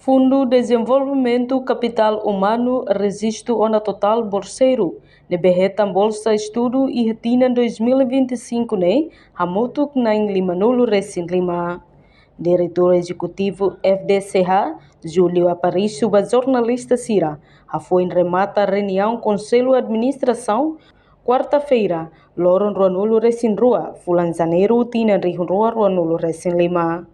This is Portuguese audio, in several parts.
Fundo Desenvolvimento Capital Humano registro ona total bolseiro. Nebehetan bolsa estudo e retina 2025 né? Hamutuk na Limanolo Recém Lima. Diretor Executivo FDCH, Júlio Aparicio, jornalista Cira, foi remata a reunião Conselho Administração, quarta-feira, Loron Ruanolo Recém Rua, Fulan Janeiro, Tina Rua Ruanolo Recém Lima.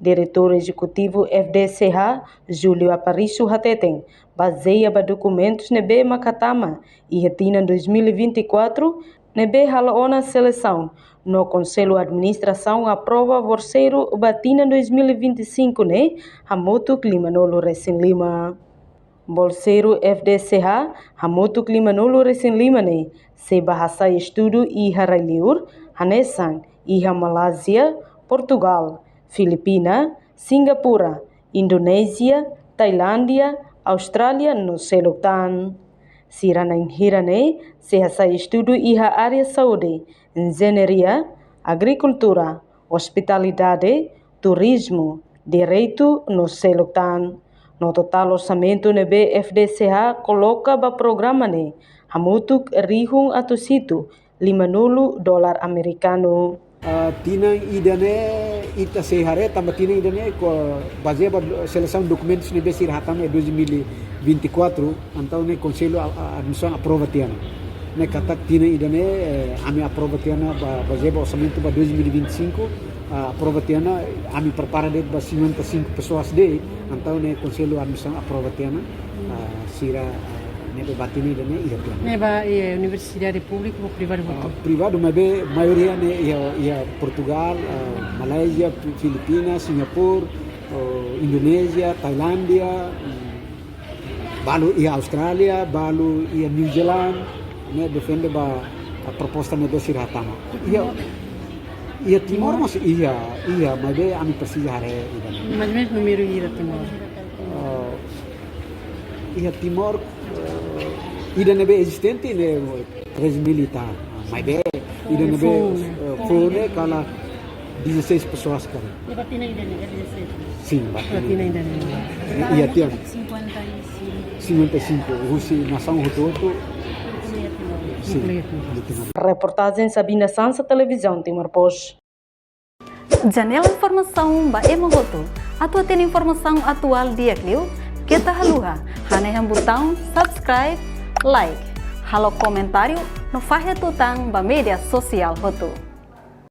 Diretor Executivo FDCH, Júlio Aparicio Hateten, baseia ba documentos nebe Macatama e retina 2024, nebe halaona seleção. No Conselho Administração aprova bolseiro batina 2025 né? Hamoto Limanolo Recém Lima. Bolseiro FDCH, Hamoto Limanolo Recém Lima né? Se bahasa estudo e haraliur, Hanesan, e Malásia, Portugal, Filipina, Singapura, Indonésia, Tailândia, Austrália no Seloktan. Sirana Hirane, Sehasa Estudo e a área saúde, engenharia, agricultura, hospitalidade, turismo, direito no Seloktan. No total orçamento nebe FDCH coloca ba programa ne, hamutuk rihung atau situ, $50 americano. Tinang idane ita sehari tambah tinang idane ko base ba seleção documentos ne besir hatam 2024 antau ne conselho admissão aprova tiana ne katak tinang idane ami aprova tiana base ba orçamento ba 2025 aprova tiana ami prepara det ba 55 pessoas de antau ne conselho admissão aprova tiana sira nebe batini dene ia plan. Neba universidade pública ou privada? Privado, mas maioria ne ia Portugal, Malaysia, Filipinas, Singapura, Indonesia, Tailândia, balu ia Australia, balu ia New Zealand, ne defende ba a proposta ne dosir hatama. Ia Timor mas ia, mas ami precisa hare idane. Mas mesmo número ia Timor. Ia Timor ida nebe existente ne res militar, mas ida nebe fone kala 16 pessoas kan. E batina ida ne 16. Sim, batina ida ne. Ia tiang 55 Rusi nação rototo. Sim. Reportagem Sabina Sansa, Televisão Timor Post. Janela informação ba Emogoto. Atua tem informação atual dia Clio. Kita haluha, haneham botão subscribe, like, halo comentário no Fahia Tutang ba media sosial hotu.